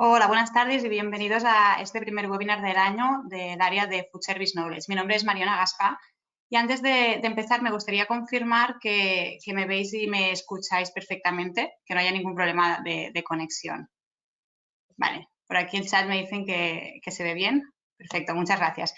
Hola, buenas tardes y bienvenidos a este primer webinar del año del área de Food Service Knowledge. Mi nombre es Mariona Gaspa y antes de empezar me gustaría confirmar que me veis y me escucháis perfectamente, que no haya ningún problema de conexión. Vale, por aquí el chat me dicen que se ve bien. Perfecto, muchas gracias.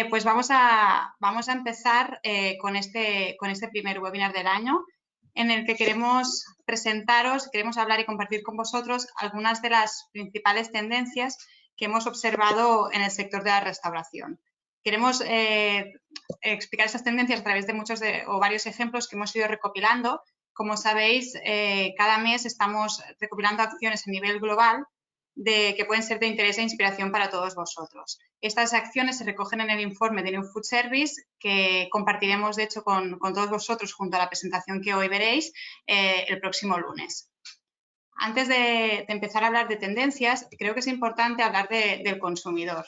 Pues vamos a empezar con este primer webinar del año, en el que queremos presentaros, queremos hablar y compartir con vosotros algunas de las principales tendencias que hemos observado en el sector de la restauración. Queremos explicar esas tendencias a través de muchos o varios ejemplos que hemos ido recopilando. Como sabéis, cada mes estamos recopilando acciones a nivel global que pueden ser de interés e inspiración para todos vosotros. Estas acciones se recogen en el informe de New Food Service que compartiremos, de hecho, con todos vosotros junto a la presentación que hoy veréis el próximo lunes. Antes de empezar a hablar de tendencias, creo que es importante hablar del consumidor.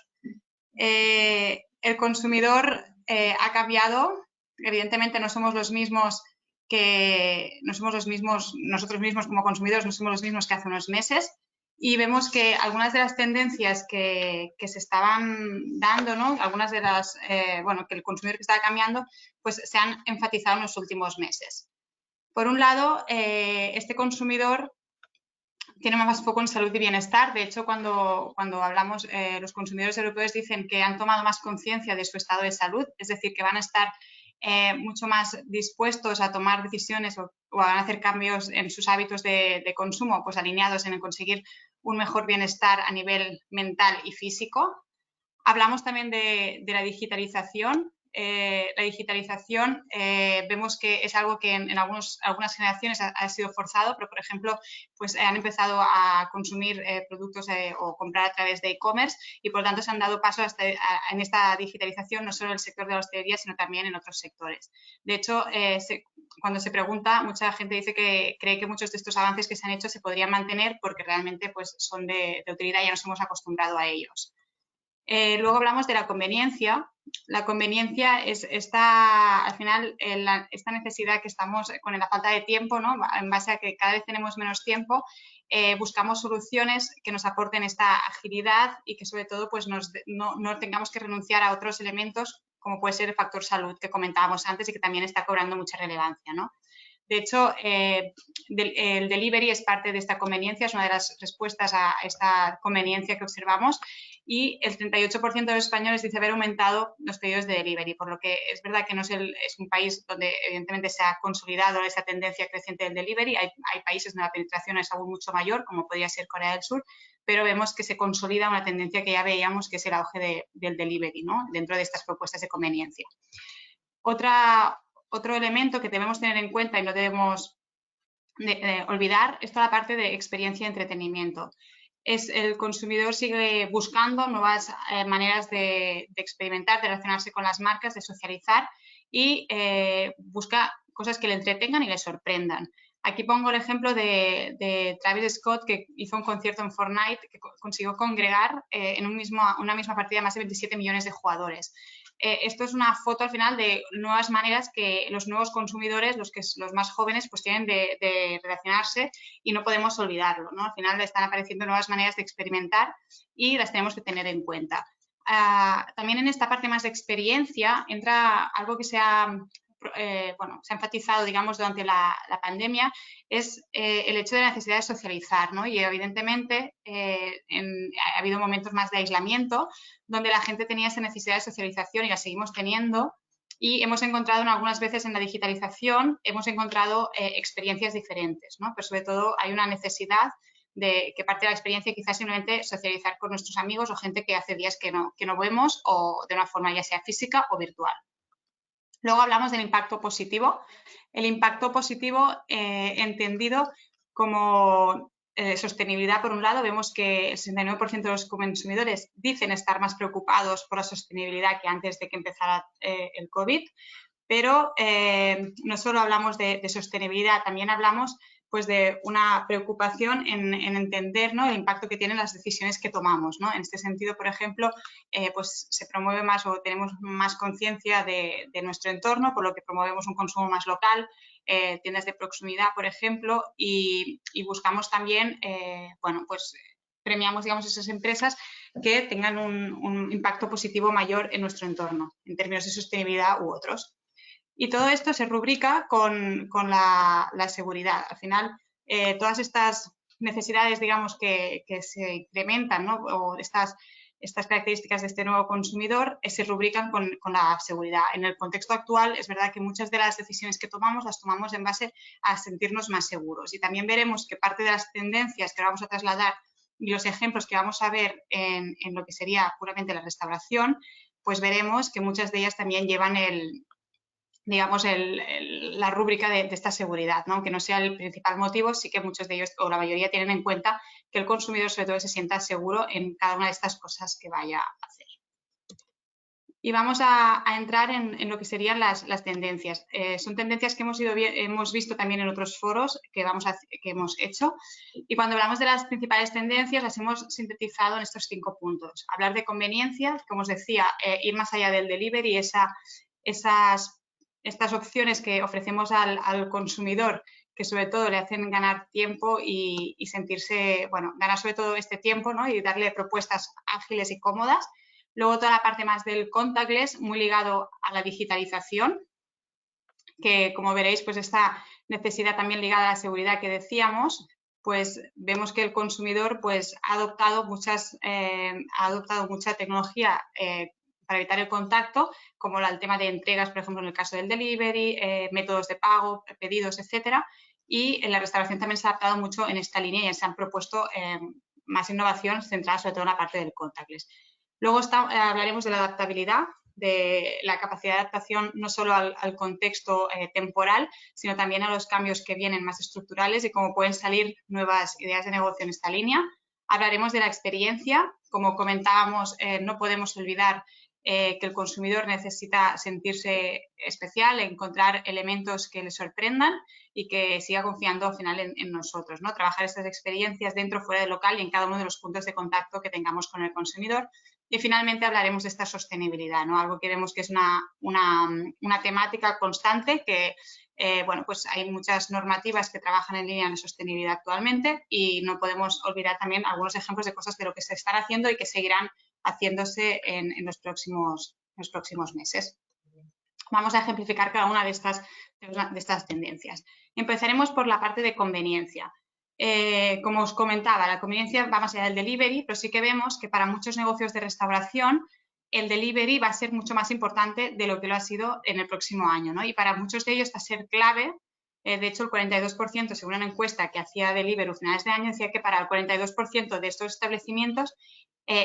El consumidor ha cambiado. Evidentemente no somos los mismos nosotros mismos como consumidores no somos los mismos que hace unos meses. Y vemos que algunas de las tendencias que se estaban dando, ¿no? Algunas de las, que el consumidor que estaba cambiando, pues se han enfatizado en los últimos meses. Por un lado, este consumidor tiene más foco en salud y bienestar. De hecho, cuando hablamos, los consumidores europeos dicen que han tomado más conciencia de su estado de salud, es decir, que van a estar mucho más dispuestos a tomar decisiones o a hacer cambios en sus hábitos de consumo, pues alineados en conseguir un mejor bienestar a nivel mental y físico. Hablamos también de la digitalización. Vemos que es algo que en algunas generaciones ha sido forzado, pero por ejemplo, pues han empezado a consumir productos o comprar a través de e-commerce y por lo tanto se han dado paso en esta digitalización no solo en el sector de la hostelería, sino también en otros sectores. De hecho, cuando se pregunta, mucha gente dice que cree que muchos de estos avances que se han hecho se podrían mantener porque realmente pues, son de utilidad y ya nos hemos acostumbrado a ellos. Luego hablamos de la conveniencia. La conveniencia es al final, esta necesidad que estamos con la falta de tiempo, ¿no? En base a que cada vez tenemos menos tiempo, buscamos soluciones que nos aporten esta agilidad y que sobre todo pues, no tengamos que renunciar a otros elementos como puede ser el factor salud que comentábamos antes y que también está cobrando mucha relevancia, ¿no? De hecho, el delivery es parte de esta conveniencia, es una de las respuestas a esta conveniencia que observamos y el 38% de los españoles dice haber aumentado los pedidos de delivery, por lo que es verdad que no es un país donde evidentemente se ha consolidado esa tendencia creciente del delivery. Hay países donde la penetración es aún mucho mayor, como podría ser Corea del Sur, pero vemos que se consolida una tendencia que ya veíamos, que es el auge del delivery, ¿no? Dentro de estas propuestas de conveniencia. Otro elemento que debemos tener en cuenta y no debemos olvidar es toda la parte de experiencia y entretenimiento. El consumidor sigue buscando nuevas maneras de experimentar, de relacionarse con las marcas, de socializar y busca cosas que le entretengan y le sorprendan. Aquí pongo el ejemplo de Travis Scott, que hizo un concierto en Fortnite que consiguió congregar en una misma partida más de 27 millones de jugadores. Esto es una foto al final de nuevas maneras que los nuevos consumidores, los más jóvenes, pues tienen de relacionarse y no podemos olvidarlo, ¿no? Al final están apareciendo nuevas maneras de experimentar y las tenemos que tener en cuenta. También en esta parte más de experiencia entra algo que se ha enfatizado, digamos, durante la pandemia, es el hecho de la necesidad de socializar, ¿no? Y evidentemente ha habido momentos más de aislamiento donde la gente tenía esa necesidad de socialización y la seguimos teniendo y hemos encontrado algunas veces en la digitalización, hemos encontrado experiencias diferentes, ¿no? Pero sobre todo hay una necesidad de que parte de la experiencia quizás simplemente socializar con nuestros amigos o gente que hace días que no vemos o de una forma ya sea física o virtual. Luego hablamos del impacto positivo. El impacto positivo entendido como sostenibilidad, por un lado, vemos que el 69% de los consumidores dicen estar más preocupados por la sostenibilidad que antes de que empezara el COVID, pero no solo hablamos de sostenibilidad, también hablamos pues, de una preocupación en entender, ¿no? El impacto que tienen las decisiones que tomamos, ¿no? En este sentido, por ejemplo, pues se promueve más o tenemos más conciencia de nuestro entorno, por lo que promovemos un consumo más local, tiendas de proximidad, por ejemplo, y buscamos también, premiamos, digamos, esas empresas que tengan un impacto positivo mayor en nuestro entorno, en términos de sostenibilidad u otros. Y todo esto se rubrica con la seguridad. Al final, todas estas necesidades, digamos, que se incrementan, ¿no? O estas características de este nuevo consumidor se rubrican con la seguridad. En el contexto actual, es verdad que muchas de las decisiones que tomamos las tomamos en base a sentirnos más seguros. Y también veremos que parte de las tendencias que vamos a trasladar y los ejemplos que vamos a ver en lo que sería puramente la restauración, pues veremos que muchas de ellas también llevan digamos, la rúbrica de esta seguridad, ¿no? Aunque no sea el principal motivo, sí que muchos de ellos, o la mayoría, tienen en cuenta que el consumidor sobre todo se sienta seguro en cada una de estas cosas que vaya a hacer. Y vamos a entrar en lo que serían las tendencias. Son tendencias que hemos visto también en otros foros que hemos hecho. Y cuando hablamos de las principales tendencias, las hemos sintetizado en estos 5 puntos. Hablar de conveniencia, como os decía, ir más allá del delivery, estas opciones que ofrecemos al consumidor, que sobre todo le hacen ganar tiempo y sentirse, bueno, ganar sobre todo este tiempo, ¿no? Y darle propuestas ágiles y cómodas. Luego toda la parte más del contactless, muy ligado a la digitalización, que como veréis, pues esta necesidad también ligada a la seguridad que decíamos, pues vemos que el consumidor pues ha adoptado mucha tecnología para evitar el contacto, como el tema de entregas, por ejemplo, en el caso del delivery, métodos de pago, pedidos, etcétera. Y en la restauración también se ha adaptado mucho en esta línea y se han propuesto más innovación centrada sobre todo en la parte del contactless. Luego hablaremos de la adaptabilidad, de la capacidad de adaptación no solo al contexto temporal, sino también a los cambios que vienen más estructurales y cómo pueden salir nuevas ideas de negocio en esta línea. Hablaremos de la experiencia. Como comentábamos, no podemos olvidar que el consumidor necesita sentirse especial, encontrar elementos que le sorprendan y que siga confiando al final en nosotros, ¿no? Trabajar estas experiencias dentro, fuera del local y en cada uno de los puntos de contacto que tengamos con el consumidor. Y finalmente hablaremos de esta sostenibilidad, ¿no? Algo que vemos que es una temática constante que, bueno, pues hay muchas normativas que trabajan en línea de sostenibilidad actualmente y no podemos olvidar también algunos ejemplos de cosas de lo que se están haciendo y que seguirán haciéndose en los próximos meses. Vamos a ejemplificar cada una de estas tendencias. Empezaremos por la parte de conveniencia. Como os comentaba, la conveniencia va más allá del delivery, pero sí que vemos que para muchos negocios de restauración el delivery va a ser mucho más importante de lo que lo ha sido en el próximo año, ¿no? Y para muchos de ellos va a ser clave. De hecho, el 42%, según una encuesta que hacía Deliveroo a finales de año, decía que para el 42% de estos establecimientos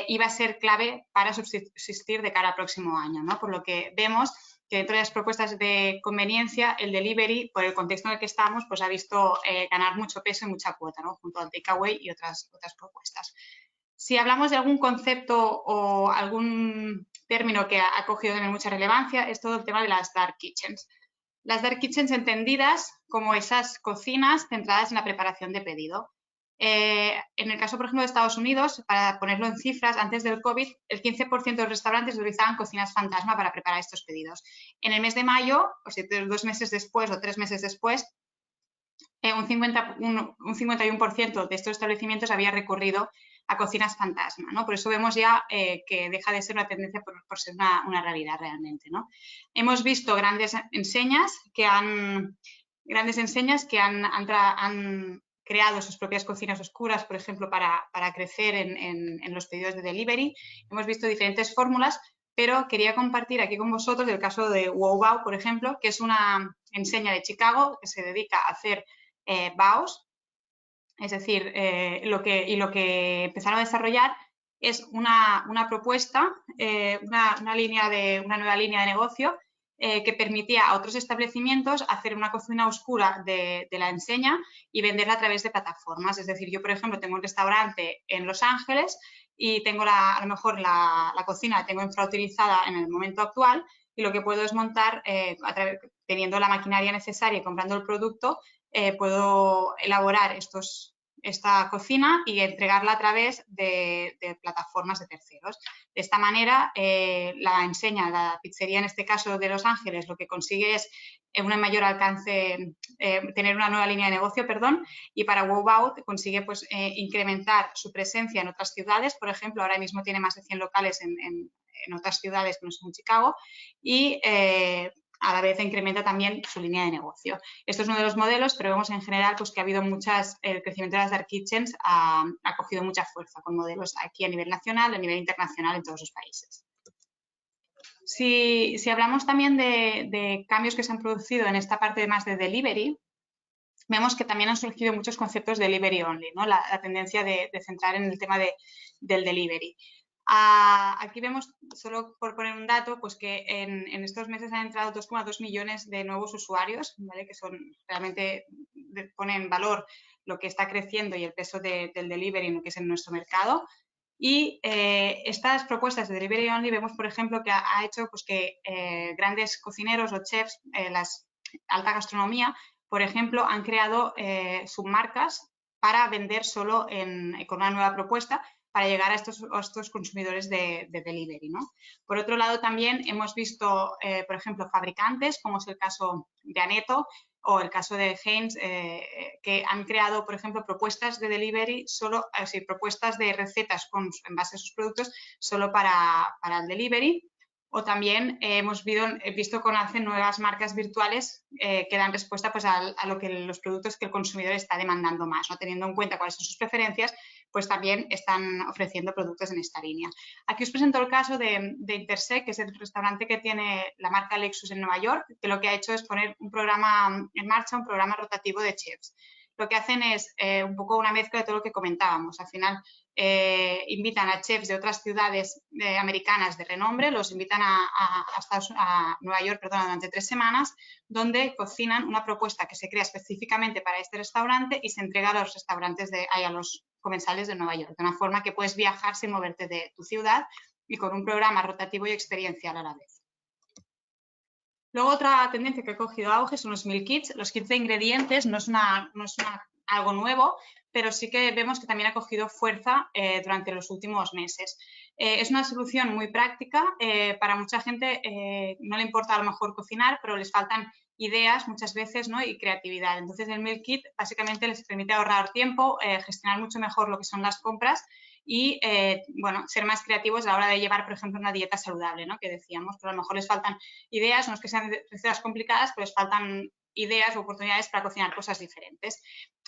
iba a ser clave para subsistir de cara al próximo año, ¿no? Por lo que vemos que dentro de las propuestas de conveniencia, el delivery, por el contexto en el que estamos, pues ha visto ganar mucho peso y mucha cuota, ¿no? Junto al takeaway y otras propuestas. Si hablamos de algún concepto o algún término que ha cogido también mucha relevancia, es todo el tema de las dark kitchens. Las dark kitchens entendidas como esas cocinas centradas en la preparación de pedido. En el caso, por ejemplo, de Estados Unidos, para ponerlo en cifras, antes del COVID, el 15% de los restaurantes utilizaban cocinas fantasma para preparar estos pedidos. En el mes de mayo, o sea, 2 meses después o 3 meses después, un 51% de estos establecimientos había recurrido a cocinas fantasma, ¿no? Por eso vemos ya que deja de ser una tendencia por ser una realidad realmente, ¿no? Hemos visto grandes enseñas que han creado sus propias cocinas oscuras, por ejemplo, para crecer en los pedidos de delivery. Hemos visto diferentes fórmulas, pero quería compartir aquí con vosotros el caso de WowBow, por ejemplo, que es una enseña de Chicago que se dedica a hacer baos. Es decir, lo que empezaron a desarrollar es una propuesta, una nueva línea de negocio que permitía a otros establecimienlos hacer una cocina oscura de la enseña y venderla a través de plataformas. Es decir, yo, por ejemplo, tengo un restaurante en Los Ángeles y tengo a lo mejor la cocina la tengo infrautilizada en el momento actual y lo que puedo es montar, teniendo la maquinaria necesaria y comprando el producto, puedo elaborar estos esta cocina y entregarla a través de plataformas de terceros. De esta manera, la enseña, la pizzería en este caso de Los Ángeles, lo que consigue es un mayor alcance, tener una nueva línea de negocio, perdón, y para WowOut consigue pues, incrementar su presencia en otras ciudades. Por ejemplo, ahora mismo tiene más de 100 locales en otras ciudades que no son Chicago y a la vez incrementa también su línea de negocio. Esto es uno de los modelos, pero vemos en general pues, que ha habido el crecimiento de las dark kitchens ha cogido mucha fuerza con modelos aquí a nivel nacional, a nivel internacional en todos los países. Si hablamos también de cambios que se han producido en esta parte más de delivery, vemos que también han surgido muchos conceptos de delivery only, ¿no? La tendencia de centrar en el tema del delivery. Aquí vemos, solo por poner un dato, pues que en estos meses han entrado 2,2 millones de nuevos usuarios, ¿vale? Que son realmente ponen en valor lo que está creciendo y el peso del delivery en lo que es en nuestro mercado. Y estas propuestas de delivery only vemos, por ejemplo, que ha hecho pues, que grandes cocineros o chefs, la alta gastronomía, por ejemplo, han creado submarcas para vender solo con una nueva propuesta para llegar a estos consumidores de delivery, ¿no? Por otro lado, también hemos visto, por ejemplo, fabricantes, como es el caso de Aneto o el caso de Heinz, que han creado, por ejemplo, propuestas de delivery, propuestas de recetas en base a sus productos solo para el delivery. O también hemos visto que hacen nuevas marcas virtuales que dan respuesta pues, a los productos que el consumidor está demandando más, ¿no? Teniendo en cuenta cuáles son sus preferencias, pues también están ofreciendo productos en esta línea. Aquí os presento el caso de Intersect, que es el restaurante que tiene la marca Lexus en Nueva York, que lo que ha hecho es poner un programa en marcha, un programa rotativo de chefs. Lo que hacen es un poco una mezcla de todo lo que comentábamos. Al final invitan a chefs de otras ciudades americanas de renombre, los invitan a Nueva York, perdón, durante 3 semanas, donde cocinan una propuesta que se crea específicamente para este restaurante y se entrega a los restaurantes a los comensales de Nueva York, de una forma que puedes viajar sin moverte de tu ciudad y con un programa rotativo y experiencial a la vez. Luego otra tendencia que ha cogido auge son los meal kits. Los kits de ingredientes no es algo nuevo, pero sí que vemos que también ha cogido fuerza durante los últimos meses. Es una solución muy práctica. Para mucha gente no le importa a lo mejor cocinar, pero les faltan ideas muchas veces, ¿no? Y creatividad. Entonces el meal kit básicamente les permite ahorrar tiempo, gestionar mucho mejor lo que son las compras y, bueno, ser más creativos a la hora de llevar, por ejemplo, una dieta saludable, ¿no? Que decíamos, pero a lo mejor les faltan ideas, no es que sean recetas complicadas, pero les faltan ideas o oportunidades para cocinar cosas diferentes.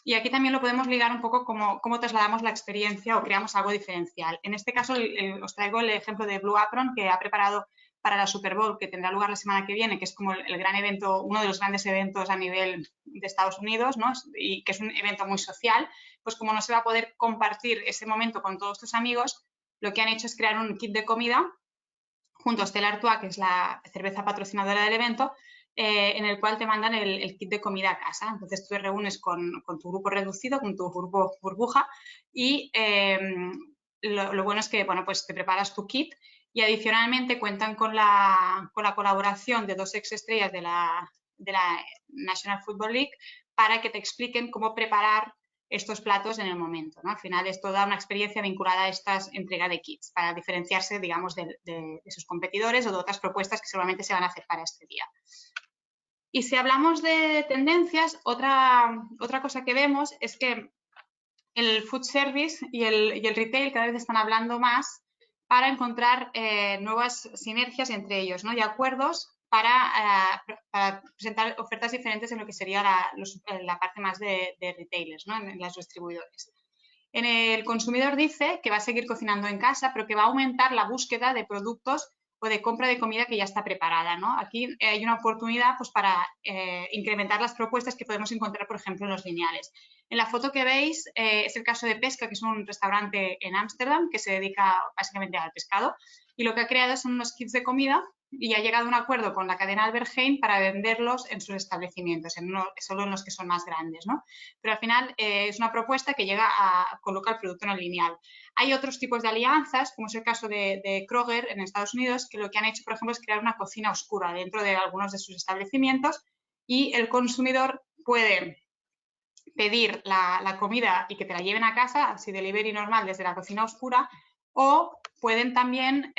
Y aquí también lo podemos ligar un poco cómo trasladamos la experiencia o creamos algo diferencial. En este caso os traigo el ejemplo de Blue Apron, que ha preparado para la Super Bowl, que tendrá lugar la semana que viene, que es como el gran evento, uno de los grandes eventos a nivel de Estados Unidos, ¿no? Y que es un evento muy social, pues como no se va a poder compartir ese momento con todos tus amigos, lo que han hecho es crear un kit de comida junto a Stella Artois, que es la cerveza patrocinadora del evento, en el cual te mandan el kit de comida a casa. Entonces tú te reúnes con tu grupo reducido, con tu grupo burbuja y lo bueno es que bueno, pues te preparas tu kit y adicionalmente cuentan con la colaboración de 2 ex-estrellas de la National Football League para que te expliquen cómo preparar estos platos en el momento, ¿no? Al final esto da una experiencia vinculada a esta entrega de kits para diferenciarse, digamos, de sus competidores o de otras propuestas que seguramente se van a hacer para este día. Y si hablamos de tendencias, otra cosa que vemos es que el food service y el retail cada vez están hablando más para encontrar nuevas sinergias entre ellos, ¿no? Y acuerdos para presentar ofertas diferentes en lo que sería la parte más de retailers, ¿no? En los distribuidores. El consumidor dice que va a seguir cocinando en casa, pero que va a aumentar la búsqueda de productos o de compra de comida que ya está preparada, ¿no? Aquí hay una oportunidad pues, para incrementar las propuestas que podemos encontrar, por ejemplo, en los lineales. En la foto que veis es el caso de Pesca, que es un restaurante en Ámsterdam que se dedica básicamente al pescado y lo que ha creado son unos kits de comida y ha llegado a un acuerdo con la cadena Albert Heijn para venderlos en sus establecimientos, solo en los que son más grandes, ¿no? Pero al final es una propuesta que llega a colocar el producto en el lineal. Hay otros tipos de alianzas, como es el caso de Kroger en Estados Unidos, que lo que han hecho, por ejemplo, es crear una cocina oscura dentro de algunos de sus establecimientos y el consumidor puede pedir la comida y que te la lleven a casa, así delivery normal desde la cocina oscura, o pueden también,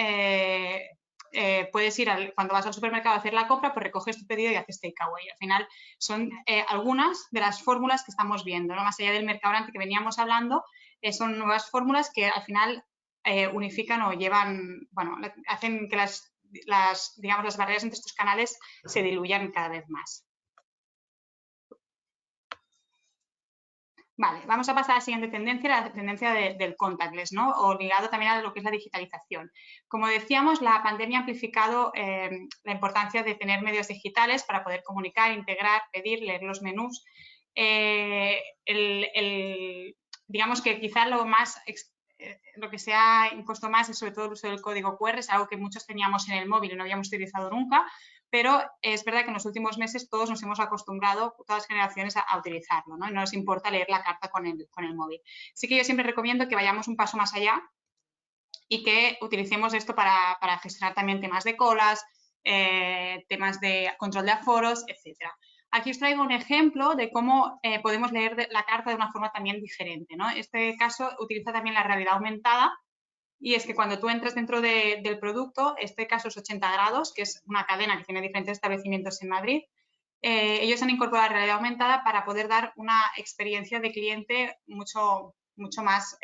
puedes ir cuando vas al supermercado a hacer la compra, pues recoges tu pedido y haces takeaway. Al final son algunas de las fórmulas que estamos viendo, ¿no? Más allá del mercadante que veníamos hablando, son nuevas fórmulas que al final unifican o llevan, bueno, hacen que digamos, las barreras entre estos canales se diluyan cada vez más. Vale, vamos a pasar a la siguiente tendencia, la tendencia del contactless, ¿no? O ligado también a lo que es la digitalización. Como decíamos, la pandemia ha amplificado la importancia de tener medios digitales para poder comunicar, integrar, pedir, leer los menús. Digamos que quizá lo que se ha impuesto más es sobre todo el uso del código QR, es algo que muchos teníamos en el móvil y no habíamos utilizado nunca, pero es verdad que en los últimos meses todos nos hemos acostumbrado, todas las generaciones, a utilizarlo, ¿no? Y no nos importa leer la carta con el móvil. Sí que yo siempre recomiendo que vayamos un paso más allá y que utilicemos esto para gestionar también temas de colas, temas de control de aforos, etcétera. Aquí os traigo un ejemplo de cómo podemos leer la carta de una forma también diferente, ¿no? Este caso utiliza también la realidad aumentada. Y es que cuando tú entras dentro del producto, este caso es 80 grados, que es una cadena que tiene diferentes establecimientos en Madrid, ellos han incorporado la realidad aumentada para poder dar una experiencia de cliente mucho más,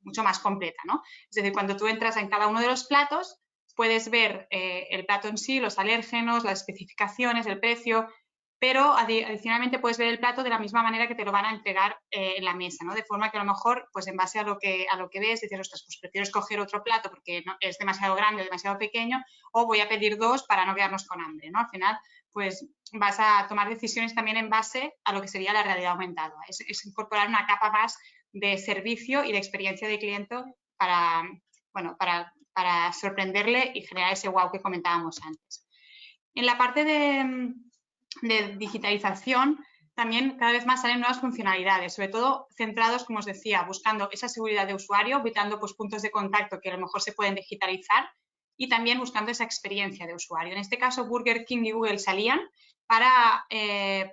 mucho más completa, ¿no? Es decir, cuando tú entras en cada uno de los platos, puedes ver el plato en sí, los alérgenos, las especificaciones, el precio, pero adicionalmente puedes ver el plato de la misma manera que te lo van a entregar en la mesa, ¿no? De forma que a lo mejor, pues en base a lo que ves, dices, ostras, pues prefiero escoger otro plato porque no, es demasiado grande o demasiado pequeño, o voy a pedir dos para no quedarnos con hambre, ¿no? Al final, pues vas a tomar decisiones también en base a lo que sería la realidad aumentada. Es incorporar una capa más de servicio y de experiencia de cliente para sorprenderle y generar ese wow que comentábamos antes. En la parte de digitalización, también cada vez más salen nuevas funcionalidades, sobre todo centrados, como os decía, buscando esa seguridad de usuario, evitando pues, puntos de contacto que a lo mejor se pueden digitalizar y también buscando esa experiencia de usuario. En este caso, Burger King y Google salían en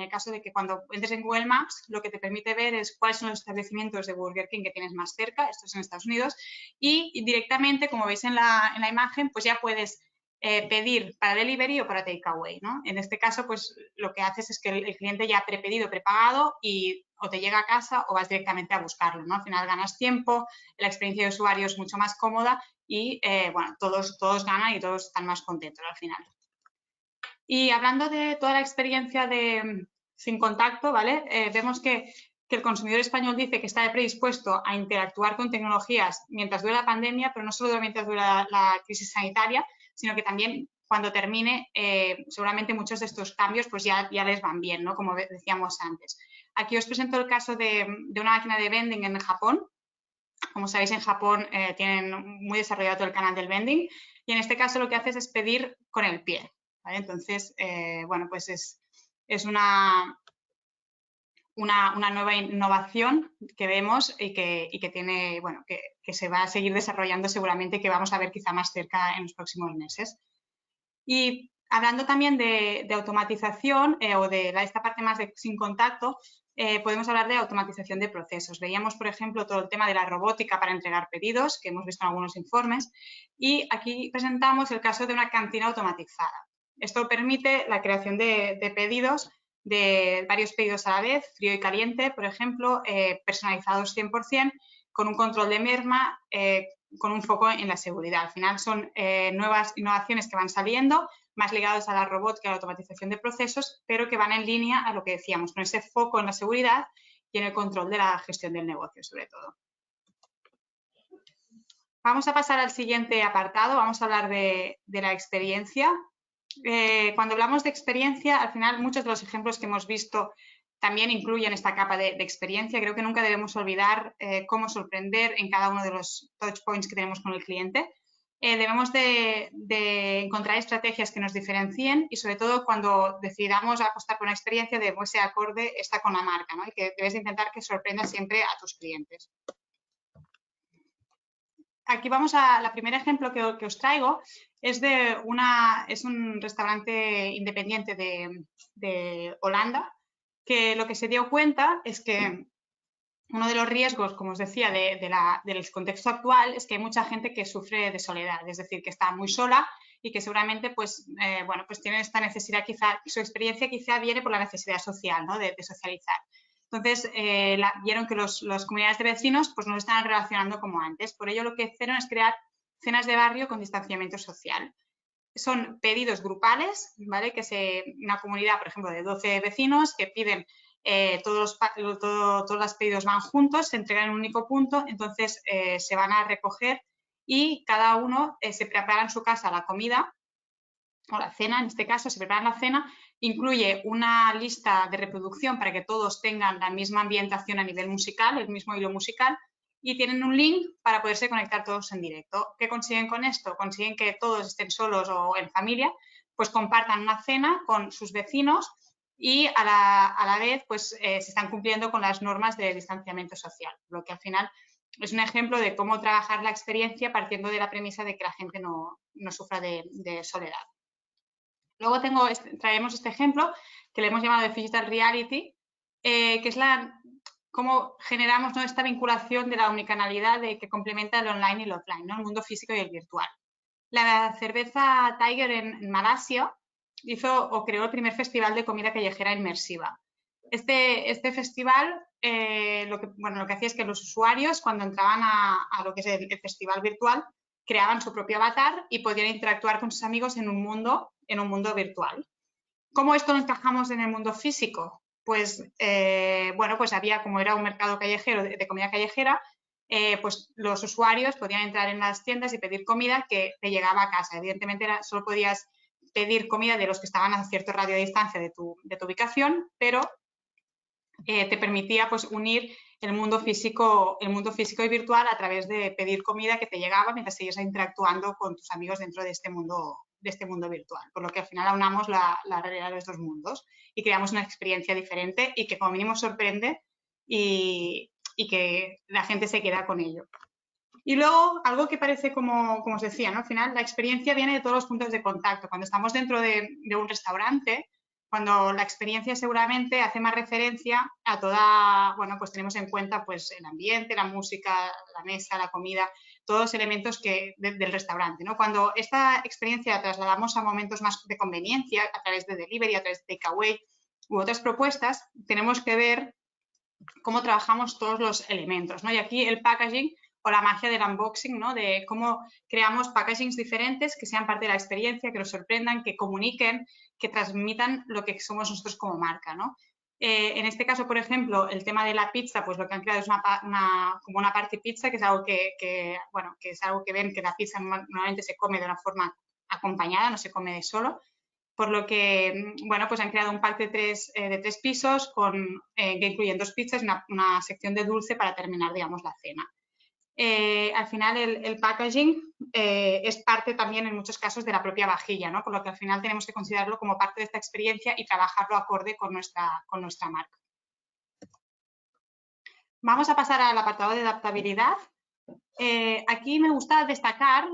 el caso de que cuando entres en Google Maps, lo que te permite ver es cuáles son los establecimientos de Burger King que tienes más cerca, esto es en Estados Unidos, y directamente, como veis en la imagen, pues ya puedes pedir para delivery o para takeaway, ¿no? En este caso, pues lo que haces es que el cliente ya prepedido, prepagado y o te llega a casa o vas directamente a buscarlo, ¿no? Al final ganas tiempo, la experiencia de usuario es mucho más cómoda y, bueno, todos ganan y todos están más contentos al final. Y hablando de toda la experiencia sin contacto, ¿vale? Vemos que el consumidor español dice que está predispuesto a interactuar con tecnologías mientras dura la pandemia, pero no solo mientras dura la crisis sanitaria, sino que también cuando termine, seguramente muchos de estos cambios pues ya les van bien, ¿no? Como decíamos antes. Aquí os presento el caso de una máquina de vending en Japón. Como sabéis, en Japón tienen muy desarrollado todo el canal del vending y en este caso lo que haces es pedir con el pie, ¿vale? Entonces, bueno, pues es una nueva innovación que vemos y que tiene, bueno, que se va a seguir desarrollando seguramente, que vamos a ver quizá más cerca en los próximos meses. Y hablando también de automatización o de esta parte más sin contacto, podemos hablar de automatización de procesos. Veíamos, por ejemplo, todo el tema de la robótica para entregar pedidos, que hemos visto en algunos informes, y aquí presentamos el caso de una cantina automatizada. Esto permite la creación de pedidos, de varios pedidos a la vez, frío y caliente, por ejemplo, personalizados 100%, con un control de merma, con un foco en la seguridad. Al final son nuevas innovaciones que van saliendo, más ligados a la robótica y a la automatización de procesos, pero que van en línea a lo que decíamos, con ese foco en la seguridad y en el control de la gestión del negocio, sobre todo. Vamos a pasar al siguiente apartado, vamos a hablar de la experiencia. Cuando hablamos de experiencia, al final muchos de los ejemplos que hemos visto también incluyen esta capa de experiencia. Creo que nunca debemos olvidar cómo sorprender en cada uno de los touch points que tenemos con el cliente. Debemos de encontrar estrategias que nos diferencien y sobre todo cuando decidamos apostar por una experiencia de ese acorde está con la marca, ¿no? Y que debes intentar que sorprenda siempre a tus clientes. Aquí vamos a la primer ejemplo que os traigo, es un restaurante independiente de Holanda que lo que se dio cuenta es que uno de los riesgos, como os decía, del contexto actual es que hay mucha gente que sufre de soledad, es decir, que está muy sola y que seguramente pues, bueno, pues tiene esta necesidad, quizá su experiencia quizá viene por la necesidad social, ¿no? de socializar. Entonces, vieron que las comunidades de vecinos pues, no se estaban relacionando como antes. Por ello, lo que hicieron es crear cenas de barrio con distanciamiento social. Son pedidos grupales, ¿vale? Una comunidad, por ejemplo, de 12 vecinos que piden, todos los pedidos van juntos, se entregan en un único punto, entonces se van a recoger y cada uno se prepara en su casa la comida o la cena, en este caso se prepara la cena, incluye una lista de reproducción para que todos tengan la misma ambientación a nivel musical, el mismo hilo musical, y tienen un link para poderse conectar todos en directo. ¿Qué consiguen con esto? Consiguen que todos estén solos o en familia, pues compartan una cena con sus vecinos y a la vez pues se están cumpliendo con las normas de distanciamiento social, lo que al final es un ejemplo de cómo trabajar la experiencia partiendo de la premisa de que la gente no sufra de soledad. Luego traemos este ejemplo que le hemos llamado de Digital Reality, que es cómo generamos, ¿no?, esta vinculación de la omnicanalidad que complementa el online y el offline, ¿no?, el mundo físico y el virtual. La cerveza Tiger en Malasia creó el primer festival de comida callejera inmersiva. Este festival lo que hacía es que los usuarios, cuando entraban a lo que es el festival virtual, creaban su propio avatar y podían interactuar con sus amigos en un mundo virtual. ¿Cómo esto lo encajamos en el mundo físico? Pues, bueno, pues había, como era un mercado callejero de comida callejera, pues los usuarios podían entrar en las tiendas y pedir comida que te llegaba a casa. Evidentemente solo podías pedir comida de los que estaban a cierto radio de distancia de tu ubicación, pero te permitía pues unir el mundo físico y virtual a través de pedir comida que te llegaba mientras seguías interactuando con tus amigos dentro de este mundo virtual. Por lo que al final aunamos la realidad de los dos mundos y creamos una experiencia diferente y que como mínimo sorprende y que la gente se queda con ello. Y luego, algo que parece como os decía, ¿no? Al final la experiencia viene de todos los puntos de contacto. Cuando estamos dentro de un restaurante, cuando la experiencia seguramente hace más referencia a toda, bueno, pues tenemos en cuenta pues el ambiente, la música, la mesa, la comida, todos los elementos del restaurante, ¿no? Cuando esta experiencia la trasladamos a momentos más de conveniencia, a través de delivery, a través de takeaway u otras propuestas, tenemos que ver cómo trabajamos todos los elementos, ¿no? Y aquí el packaging o la magia del unboxing, ¿no? De cómo creamos packagings diferentes que sean parte de la experiencia, que nos sorprendan, que comuniquen, que transmitan lo que somos nosotros como marca, ¿no? En este caso, por ejemplo, el tema de la pizza, pues lo que han creado es como una party pizza, que es algo bueno, que es algo que ven que la pizza normalmente se come de una forma acompañada, no se come de solo. Por lo que, bueno, pues han creado un pack de tres pisos que incluyen 2 pizzas y una sección de dulce para terminar, digamos, la cena. Al final el packaging es parte también en muchos casos de la propia vajilla, ¿no? Por lo que al final tenemos que considerarlo como parte de esta experiencia y trabajarlo acorde con nuestra marca. Vamos a pasar al apartado de adaptabilidad. Aquí me gusta destacar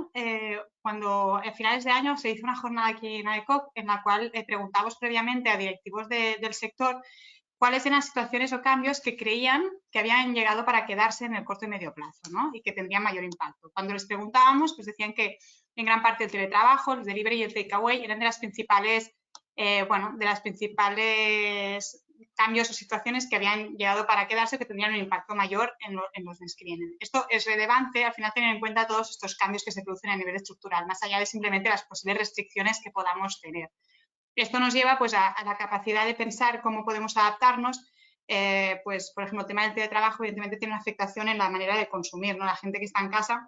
cuando a finales de año se hizo una jornada aquí en AECOC en la cual preguntamos previamente a directivos del sector cuáles eran las situaciones o cambios que creían que habían llegado para quedarse en el corto y medio plazo, ¿no? Y que tendrían mayor impacto. Cuando les preguntábamos, pues decían que en gran parte el teletrabajo, el delivery y el takeaway eran de las principales, cambios o situaciones que habían llegado para quedarse o que tendrían un impacto mayor en los mes que vienen. Esto es relevante, al final, tener en cuenta todos estos cambios que se producen a nivel estructural, más allá de simplemente las posibles restricciones que podamos tener. Esto nos lleva pues, a la capacidad de pensar cómo podemos adaptarnos. Pues, por ejemplo, el tema del teletrabajo evidentemente tiene una afectación en la manera de consumir, ¿no? La gente que está en casa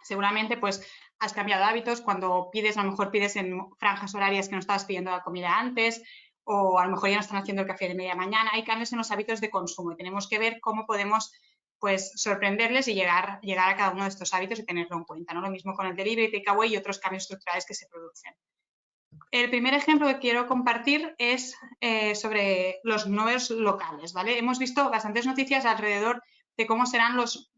seguramente pues has cambiado hábitos, cuando pides, a lo mejor pides en franjas horarias que no estabas pidiendo la comida antes, o a lo mejor ya no están haciendo el café de media mañana. Hay cambios en los hábitos de consumo y tenemos que ver cómo podemos pues sorprenderles y llegar a cada uno de estos hábitos y tenerlo en cuenta, ¿no? Lo mismo con el delivery, takeaway y otros cambios estructurales que se producen. El primer ejemplo que quiero compartir es sobre los nuevos locales, ¿vale? Hemos visto bastantes noticias alrededor de cómo serán los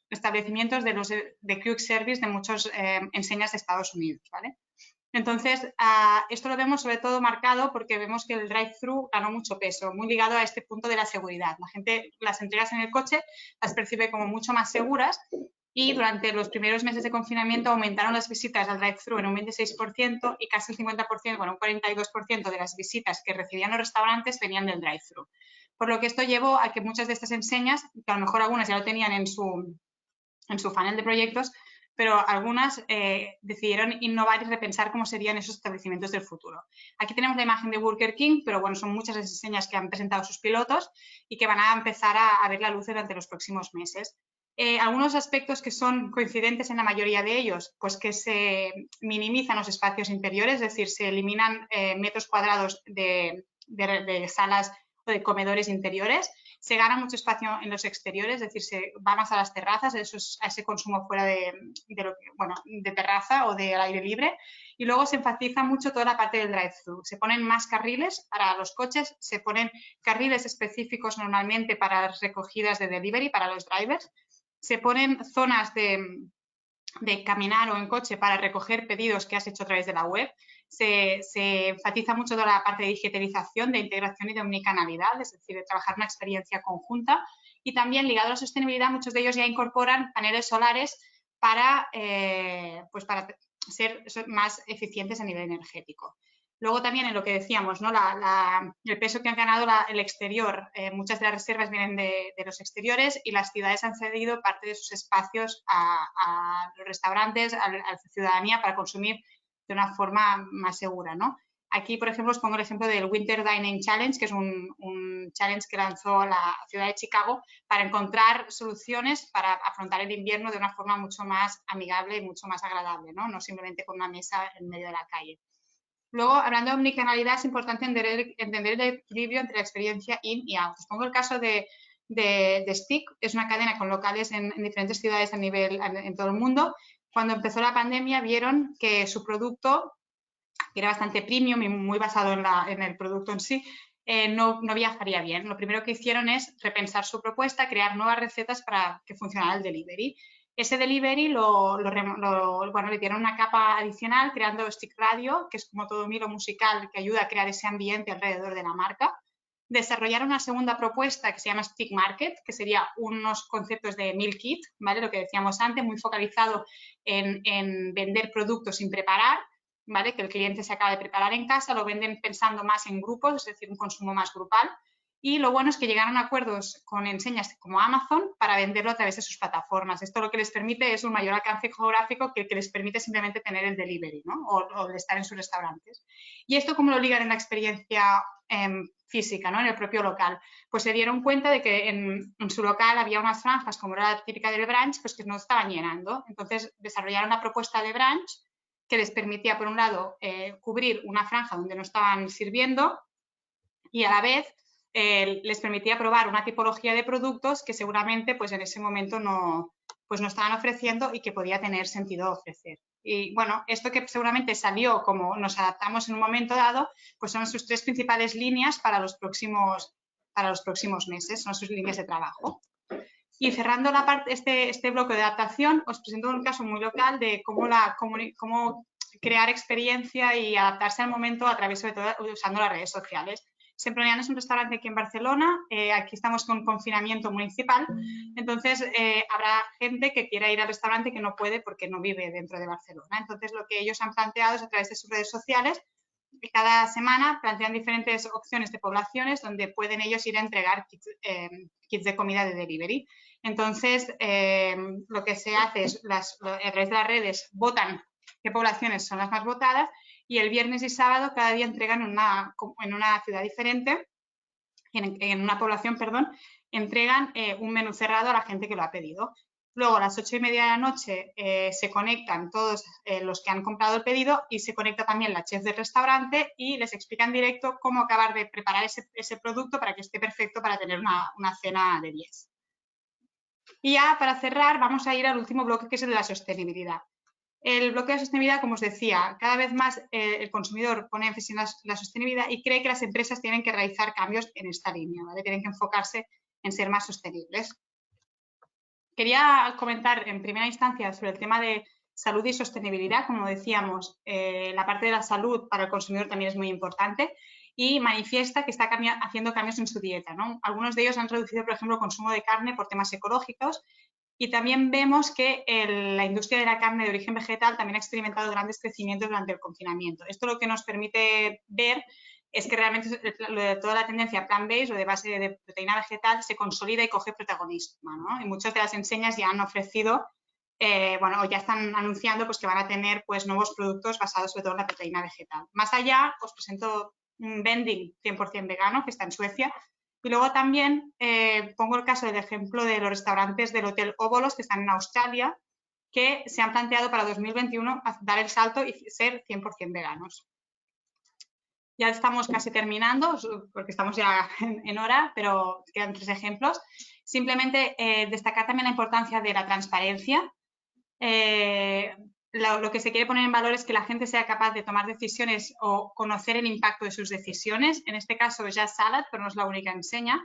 establecimientos de quick service de muchas enseñas de Estados Unidos, ¿vale? Entonces, esto lo vemos sobre todo marcado porque vemos que el drive-thru ganó mucho peso, muy ligado a este punto de la seguridad. La gente las entregas en el coche las percibe como mucho más seguras y durante los primeros meses de confinamiento aumentaron las visitas al drive-thru en un 26% y casi el 50%, bueno, un 42% de las visitas que recibían los restaurantes venían del drive-thru. Por lo que esto llevó a que muchas de estas enseñas, que a lo mejor algunas ya lo tenían en su funnel de proyectos, pero algunas decidieron innovar y repensar cómo serían esos establecimientos del futuro. Aquí tenemos la imagen de Burger King, pero bueno, son muchas las enseñas que han presentado sus pilotos y que van a empezar a ver la luz durante los próximos meses. Algunos aspectos que son coincidentes en la mayoría de ellos, pues que se minimizan los espacios interiores, es decir, se eliminan metros cuadrados de salas o de comedores interiores. Se gana mucho espacio en los exteriores, es decir, se va más a las terrazas, a ese consumo fuera de terraza o del aire libre. Y luego se enfatiza mucho toda la parte del drive-thru. Se ponen más carriles para los coches, se ponen carriles específicos normalmente para las recogidas de delivery, para los drivers. Se ponen zonas de caminar o en coche para recoger pedidos que has hecho a través de la web. Se enfatiza mucho toda la parte de digitalización, de integración y de omnicanalidad, es decir, de trabajar una experiencia conjunta. Y también ligado a la sostenibilidad, muchos de ellos ya incorporan paneles solares para ser más eficientes a nivel energético. Luego también en lo que decíamos, ¿no? El peso que han ganado el exterior, muchas de las reservas vienen de los exteriores y las ciudades han cedido parte de sus espacios a los restaurantes, a la ciudadanía para consumir de una forma más segura, ¿no? Aquí, por ejemplo, os pongo el ejemplo del Winter Dining Challenge, que es un challenge que lanzó la ciudad de Chicago para encontrar soluciones para afrontar el invierno de una forma mucho más amigable y mucho más agradable, ¿no? No simplemente con una mesa en medio de la calle. Luego, hablando de omnicanalidad, es importante entender el equilibrio entre la experiencia in y out. Os pongo el caso de Stick, es una cadena con locales en diferentes ciudades en todo el mundo. Cuando empezó la pandemia vieron que su producto, que era bastante premium y muy basado en el producto en sí, no viajaría bien. Lo primero que hicieron es repensar su propuesta, crear nuevas recetas para que funcionara el delivery. Ese delivery le dieron una capa adicional creando Stick Radio, que es como todo un hilo musical que ayuda a crear ese ambiente alrededor de la marca. Desarrollaron una segunda propuesta que se llama Stick Market, que sería unos conceptos de meal kit, ¿vale? Lo que decíamos antes, muy focalizado en vender productos sin preparar, ¿vale? Que el cliente se acaba de preparar en casa, lo venden pensando más en grupos, es decir, un consumo más grupal. Y lo bueno es que llegaron a acuerdos con enseñas como Amazon para venderlo a través de sus plataformas. Esto lo que les permite es un mayor alcance geográfico que les permite simplemente tener el delivery, ¿no? O el estar en sus restaurantes. ¿Y esto cómo lo ligan en la experiencia física, ¿no? En el propio local? Pues se dieron cuenta de que en su local había unas franjas, como era la típica del brunch, pues que no estaban llenando. Entonces desarrollaron una propuesta de brunch que les permitía, por un lado, cubrir una franja donde no estaban sirviendo y a la vez les permitía probar una tipología de productos que seguramente pues en ese momento no estaban ofreciendo y que podía tener sentido ofrecer. Y bueno, esto que seguramente salió como nos adaptamos en un momento dado, pues son sus tres principales líneas para los próximos meses, son sus líneas de trabajo. Y cerrando este bloque de adaptación, os presento un caso muy local de cómo crear experiencia y adaptarse al momento a través, sobre todo, usando las redes sociales. Semproniano es un restaurante aquí en Barcelona, aquí estamos con confinamiento municipal, entonces habrá gente que quiera ir al restaurante que no puede porque no vive dentro de Barcelona. Entonces lo que ellos han planteado es a través de sus redes sociales, cada semana plantean diferentes opciones de poblaciones donde pueden ellos ir a entregar kits de comida de delivery. Entonces, lo que se hace es, a través de las redes, votan qué poblaciones son las más votadas y el viernes y sábado cada día entregan en una ciudad diferente, en una población, perdón, entregan un menú cerrado a la gente que lo ha pedido. Luego a las 8:30 de la noche se conectan todos los que han comprado el pedido y se conecta también la chef del restaurante y les explica en directo cómo acabar de preparar ese producto para que esté perfecto para tener una cena de 10. Y ya para cerrar vamos a ir al último bloque, que es el de la sostenibilidad. El bloque de sostenibilidad, como os decía, cada vez más el consumidor pone énfasis en la sostenibilidad y cree que las empresas tienen que realizar cambios en esta línea, ¿vale? Tienen que enfocarse en ser más sostenibles. Quería comentar en primera instancia sobre el tema de salud y sostenibilidad. Como decíamos, la parte de la salud para el consumidor también es muy importante y manifiesta que está haciendo cambios en su dieta, ¿no? Algunos de ellos han reducido, por ejemplo, el consumo de carne por temas ecológicos y también vemos que la industria de la carne de origen vegetal también ha experimentado grandes crecimientos durante el confinamiento. Esto lo que nos permite ver es que realmente toda la tendencia plant-based o de base de proteína vegetal se consolida y coge protagonismo, ¿no? Y muchas de las enseñas ya han ofrecido, bueno, o ya están anunciando pues, que van a tener pues, nuevos productos basados sobre todo en la proteína vegetal. Más allá, os presento un vending 100% vegano que está en Suecia. Y luego también pongo el caso del ejemplo de los restaurantes del Hotel Óbolos que están en Australia, que se han planteado para 2021 dar el salto y ser 100% veganos. Ya estamos casi terminando, porque estamos ya en hora, pero quedan 3 ejemplos. Simplemente destacar también la importancia de la transparencia. Lo que se quiere poner en valor es que la gente sea capaz de tomar decisiones o conocer el impacto de sus decisiones. En este caso, Just Salad, pero no es la única enseña.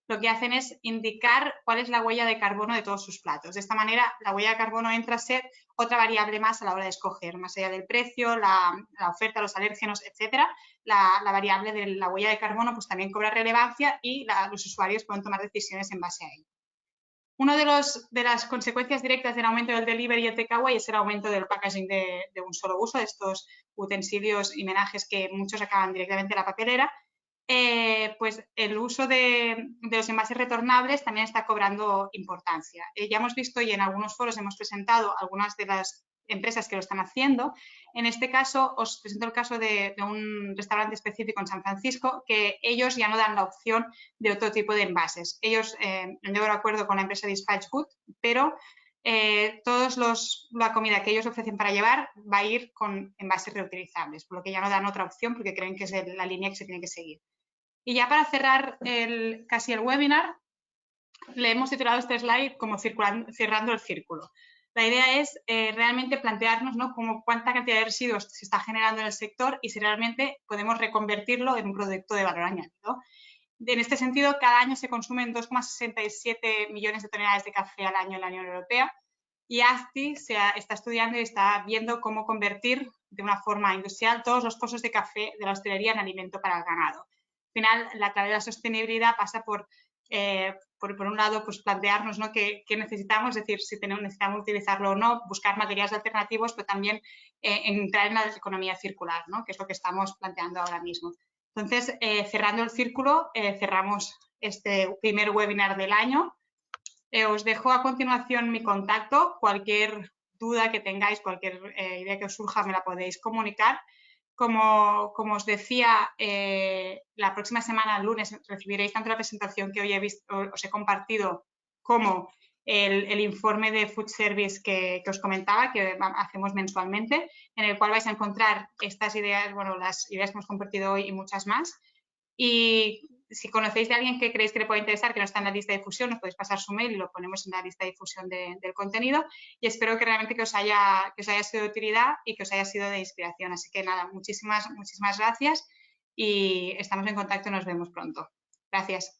Lo que hacen es indicar cuál es la huella de carbono de todos sus platos. De esta manera, la huella de carbono entra a ser otra variable más a la hora de escoger, más allá del precio, la oferta, los alérgenos, etcétera. La variable de la huella de carbono pues también cobra relevancia y los usuarios pueden tomar decisiones en base a ello. Una de las consecuencias directas del aumento del delivery y el takeaway es el aumento del packaging de un solo uso, de estos utensilios y menajes que muchos acaban directamente en la papelera. Pues el uso de los envases retornables también está cobrando importancia. Ya hemos visto y en algunos foros hemos presentado algunas de las empresas que lo están haciendo. En este caso, os presento el caso de un restaurante específico en San Francisco que ellos ya no dan la opción de otro tipo de envases. Ellos han llegado a acuerdo con la empresa Dispatch Food, pero la comida que ellos ofrecen para llevar va a ir con envases reutilizables, por lo que ya no dan otra opción porque creen que es la línea que se tiene que seguir. Y ya para cerrar casi el webinar, le hemos titulado este slide como cerrando el círculo. La idea es realmente plantearnos, ¿no?, cuánta cantidad de residuos se está generando en el sector y si realmente podemos reconvertirlo en un producto de valor añadido. En este sentido, cada año se consumen 2,67 millones de toneladas de café al año en la Unión Europea y ASTI está estudiando y está viendo cómo convertir de una forma industrial todos los pozos de café de la hostelería en alimento para el ganado. Al final, la clave de la sostenibilidad pasa por un lado, pues plantearnos, ¿no?, qué necesitamos, es decir, si necesitamos utilizarlo o no, buscar materiales alternativos, pero también entrar en la economía circular, ¿no?, que es lo que estamos planteando ahora mismo. Entonces, cerrando el círculo, cerramos este primer webinar del año. Os dejo a continuación mi contacto. Cualquier duda que tengáis, cualquier idea que os surja, me la podéis comunicar. Como os decía, la próxima semana, el lunes, recibiréis tanto la presentación que hoy os he compartido como el informe de Food Service que os comentaba, que hacemos mensualmente, en el cual vais a encontrar estas ideas, bueno, las ideas que hemos compartido hoy y muchas más. Y si conocéis de alguien que creéis que le puede interesar, que no está en la lista de difusión, nos podéis pasar su mail y lo ponemos en la lista de difusión del contenido. Y espero que realmente que os haya sido de utilidad y que os haya sido de inspiración. Así que nada, muchísimas gracias y estamos en contacto y nos vemos pronto. Gracias.